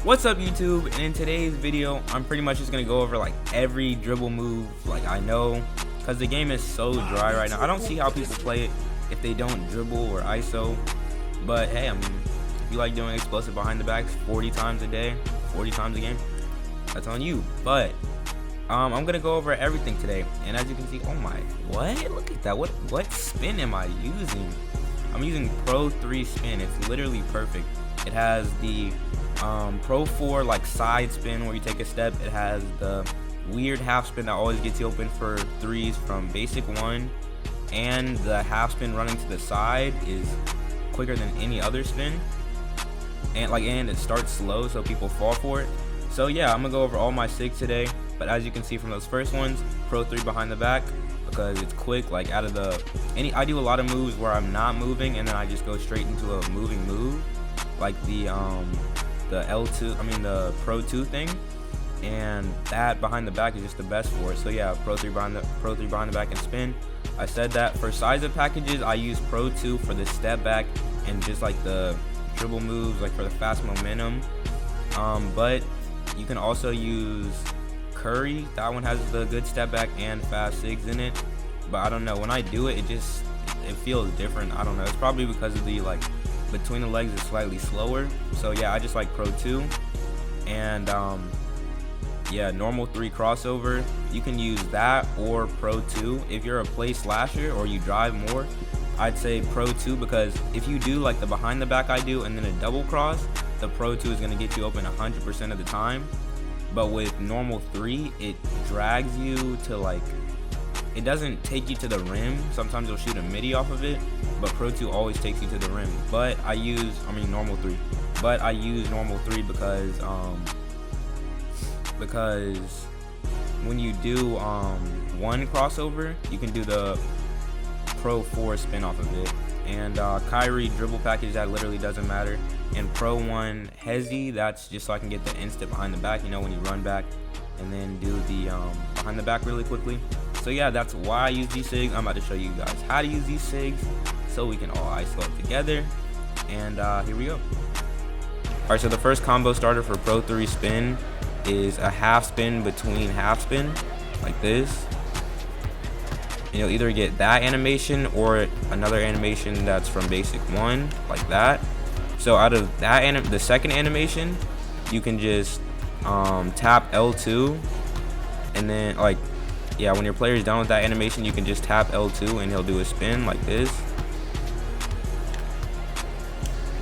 What's up YouTube? And in today's video I'm pretty much just gonna go over like every dribble move like I know, because the game is so dry right now. I don't see how people play it if they don't dribble or ISO, but hey, I mean, if you like doing explosive behind the backs 40 times a day, 40 times a game, that's on you. But I'm gonna go over everything today, and as you can see, oh my, what? Look at that. What spin am I using? I'm using Pro 3 spin. It's literally perfect. It has the Pro 4 like side spin where you take a step. It has the weird half spin that always gets you open for threes from basic 1, and the half spin running to the side is quicker than any other spin, and it starts slow so people fall for it. So yeah, I'm gonna go over all my Sigs today, but as you can see from those first ones, Pro 3 behind the back, because it's quick. Like out of I do a lot of moves where I'm not moving and then I just go straight into a moving move, like the L2, I mean the Pro 2 thing, and that behind the back is just the best for it. So yeah, Pro 3 behind the back and spin. I said that for size of packages, I use Pro 2 for the step back and just like the dribble moves, like for the fast momentum. But you can also use Curry. That one has the good step back and fast Sigs in it. But I don't know, when I do it, it feels different. I don't know. It's probably because of the like between the legs is slightly slower. So yeah, I just like Pro 2. And yeah, normal 3 crossover, you can use that or Pro 2. If you're a play slasher or you drive more, I'd say Pro 2, because if you do like the behind the back I do and then a double cross, the Pro 2 is going to get you open 100% of the time. But with normal 3, it drags you to like, it doesn't take you to the rim. Sometimes you'll shoot a midi off of it, but Pro 2 always takes you to the rim. But I use normal 3. But I use normal 3 because when you do one crossover, you can do the Pro 4 spin off of it. And Kyrie dribble package, that literally doesn't matter. And Pro 1 hezzy, that's just so I can get the instant behind the back, you know, when you run back and then do the behind the back really quickly. So yeah, that's why I use these Sigs. I'm about to show you guys how to use these Sigs so we can all ISO it together. And here we go. Alright, so the first combo starter for Pro 3 spin is a half spin between half spin, like this. And you'll either get that animation or another animation that's from basic 1, like that. So out of that the second animation, you can just tap L2, and then like, yeah, when your player is done with that animation, you can just tap L2 and he'll do a spin like this.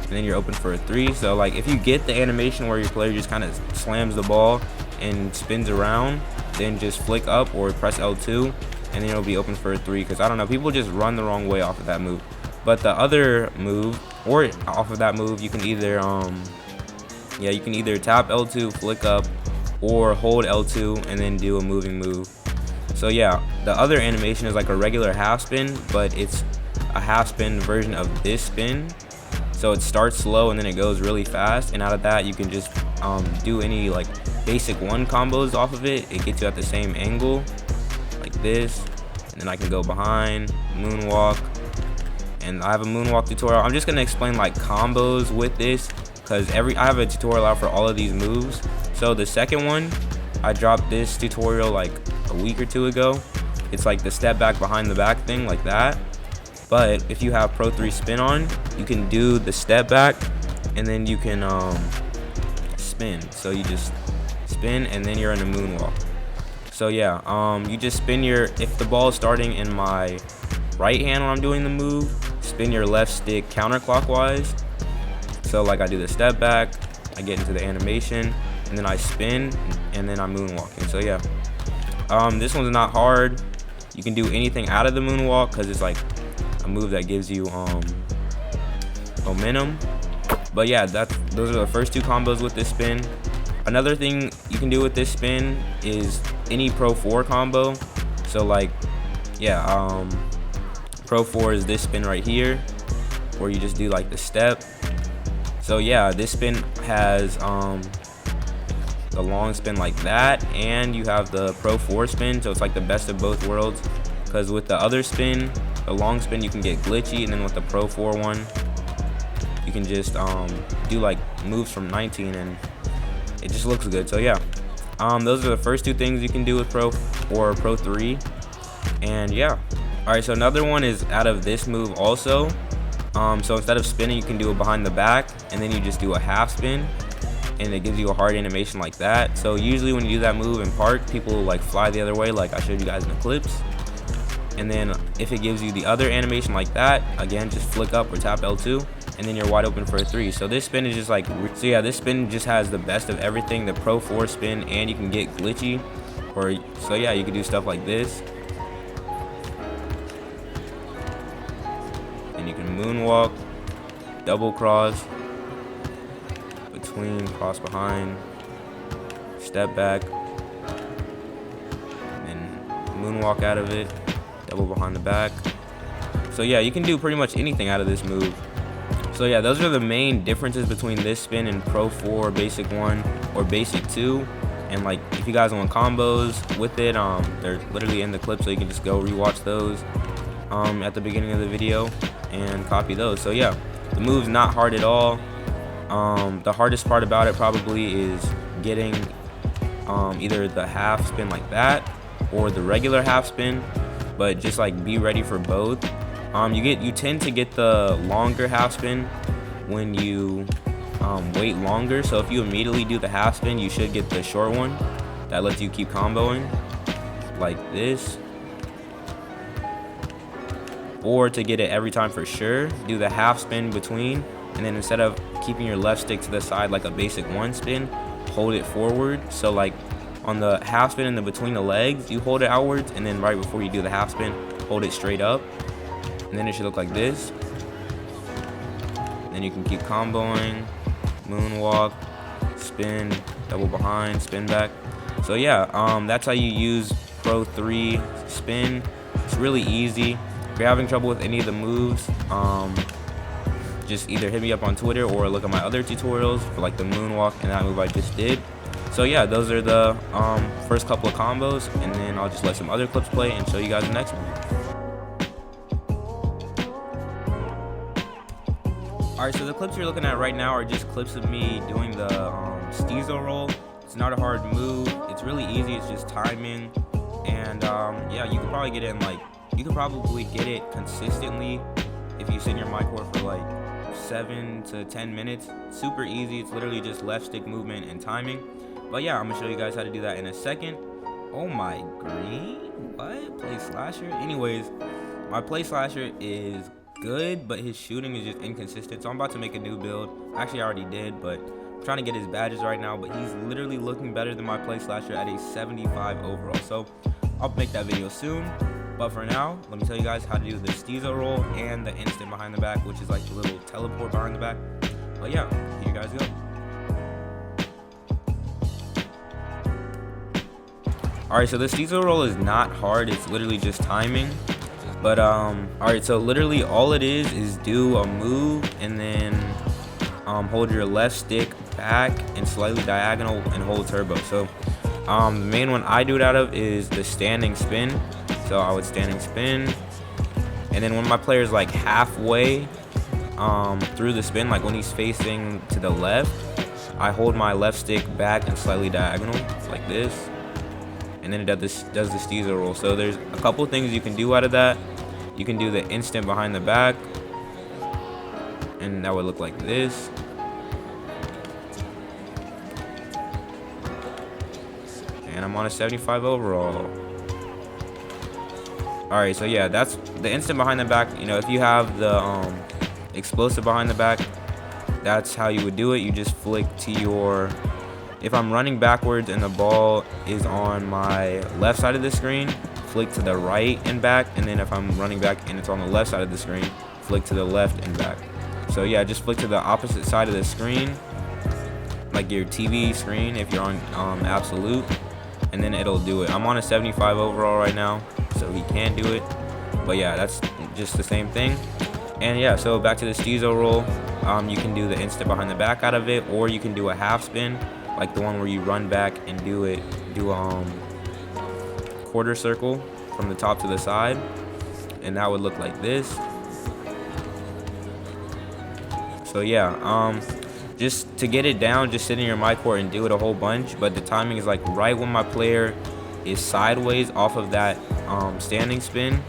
And then you're open for a 3. So like if you get the animation where your player just kind of slams the ball and spins around, then just flick up or press L2, and then it'll be open for a 3. Because I don't know, people just run the wrong way off of that move. But the other move, or off of that move, you can either you can either tap L2, flick up, or hold L2 and then do a moving move. So yeah, the other animation is like a regular half spin, but it's a half spin version of this spin. So it starts slow and then it goes really fast, and out of that you can just do any like basic 1 combos off of it. It gets you at the same angle like this, and then I can go behind, moonwalk, and I have a moonwalk tutorial. I'm just gonna explain like combos with this, because I have a tutorial out for all of these moves. So the second one, I dropped this tutorial like a week or 2 ago. It's like the step back behind the back thing, like that. But if you have Pro 3 spin on, you can do the step back and then you can spin. So you just spin and then you're in a moonwalk. So yeah, you just spin if the ball is starting in my right hand when I'm doing the move, spin your left stick counterclockwise. So like I do the step back, I get into the animation, and then I spin, and then I'm moonwalking. So yeah, this one's not hard. You can do anything out of the moonwalk because it's like a move that gives you momentum. But yeah, those are the first 2 combos with this spin. Another thing you can do with this spin is any Pro 4 combo. So like, yeah, Pro 4 is this spin right here, where you just do like the step. So yeah, this spin has the long spin like that, and you have the Pro 4 spin, so it's like the best of both worlds. Because with the other spin, the long spin, you can get glitchy, and then with the Pro 4 one, you can just do like moves from 19 and it just looks good. So yeah, those are the first two things you can do with Pro or Pro 3. And yeah, all right, so another one is out of this move also. So instead of spinning, you can do it behind the back, and then you just do a half spin, and it gives you a hard animation like that. So usually when you do that move in park, people like fly the other way, like I showed you guys in the clips. And then if it gives you the other animation like that, again, just flick up or tap L2, and then you're wide open for a 3. So this spin is just like, so yeah, this spin just has the best of everything, the Pro 4 spin, and you can get glitchy, or so yeah, you can do stuff like this. And you can moonwalk, double cross, between, cross behind, step back, and moonwalk out of it, double behind the back. So yeah, you can do pretty much anything out of this move. So yeah, those are the main differences between this spin and Pro 4, Basic 1, or Basic 2. And like, if you guys want combos with it, they're literally in the clip, so you can just go rewatch those at the beginning of the video and copy those. So yeah, the move's not hard at all. The hardest part about it probably is getting either the half spin like that or the regular half spin, but just like be ready for both. You tend to get the longer half spin when you wait longer. So if you immediately do the half spin, you should get the short one that lets you keep comboing like this. Or to get it every time for sure, do the half spin between, and then instead of keeping your left stick to the side like a basic 1 spin, hold it forward. So like on the half spin in the between the legs, you hold it outwards, and then right before you do the half spin, hold it straight up, and then it should look like this. Then you can keep comboing, moonwalk, spin, double behind, spin back. So yeah, that's how you use Pro 3 spin. It's really easy. If you're having trouble with any of the moves, just either hit me up on Twitter or look at my other tutorials for like the moonwalk and that move I just did. So yeah, those are the first couple of combos, and then I'll just let some other clips play and show you guys the next one. Alright, so the clips you're looking at right now are just clips of me doing the STEEZO roll. It's not a hard move. It's really easy. It's just timing. And yeah, you could probably get it in like, you could probably get it consistently if you sit in your MYCAREER for like 7 to 10 minutes. Super easy. It's literally just left stick movement and timing. But yeah, I'm gonna show you guys how to do that in a second. Oh my green, what? Play slasher? Anyways, my play slasher is good, but his shooting is just inconsistent. So I'm about to make a new build. Actually, I already did, but I'm trying to get his badges right now. But he's literally looking better than my play slasher at a 75 overall. So I'll make that video soon. But for now, let me tell you guys how to do the STEEZO roll and the instant behind the back, which is like the little teleport behind the back. But yeah, here you guys go. Alright, so the STEEZO roll is not hard. It's literally just timing. But alright, so literally all it is do a move and then hold your left stick back and slightly diagonal and hold turbo. So the main one I do it out of is the standing spin. So I would standing spin, and then when my player is like halfway through the spin, like when he's facing to the left, I hold my left stick back and slightly diagonal like this, and then it does the STEEZO roll. So there's a couple things you can do out of that. You can do the instant behind the back, and that would look like this. And I'm on a 75 overall. Alright, so yeah, that's the instant behind the back. You know, if you have the explosive behind the back, that's how you would do it. You just flick to your, if I'm running backwards and the ball is on my left side of the screen, flick to the right and back. And then if I'm running back and it's on the left side of the screen, flick to the left and back. So yeah, just flick to the opposite side of the screen, like your TV screen if you're on absolute, and then it'll do it. I'm on a 75 overall right now, so he can do it. But yeah, that's just the same thing. And yeah, so back to the STEEZO roll. You can do the instant behind the back out of it, or you can do a half spin, like the one where you run back and do quarter circle from the top to the side, and that would look like this. So yeah, just to get it down, just sit in your MYCAREER and do it a whole bunch. But the timing is like right when my player is sideways off of that standing spin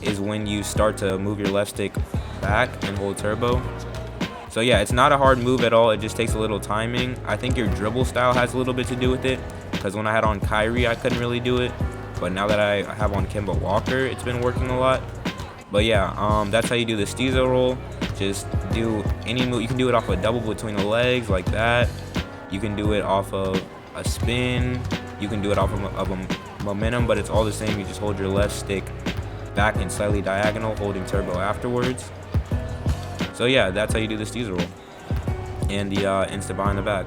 is when you start to move your left stick back and hold turbo. So yeah, it's not a hard move at all. It just takes a little timing. I think your dribble style has a little bit to do with it, because when I had on Kyrie, I couldn't really do it. But now that I have on Kemba Walker, it's been working a lot. But yeah, that's how you do the STEEZO roll. Just do any move. You can do it off a double between the legs like that. You can do it off of a spin. You can do it off of a momentum, but it's all the same. You just hold your left stick back and slightly diagonal, holding turbo afterwards. So yeah, that's how you do the STEEZO roll and the insta behind the back.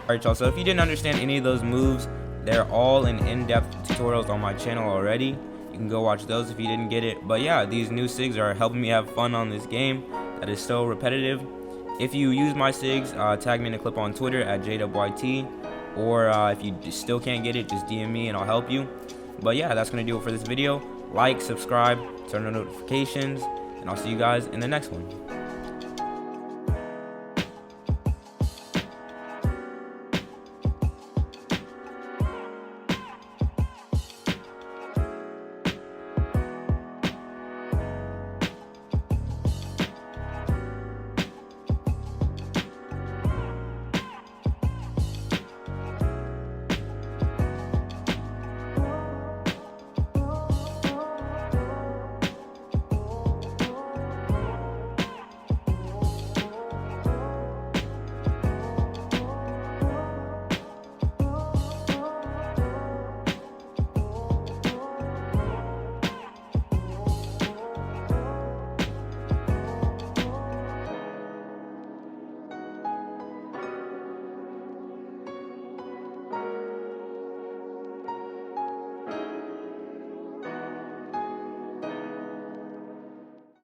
Alright y'all, so if you didn't understand any of those moves, they're all in-depth tutorials on my channel already. You can go watch those if you didn't get it. But yeah, these new Sigs are helping me have fun on this game that is so repetitive. If you use my Sigs, tag me in a clip on Twitter at JdubYT, or if you still can't get it, just DM me and I'll help you. But yeah, that's gonna do it for this video. Like, subscribe, turn on notifications, and I'll see you guys in the next one.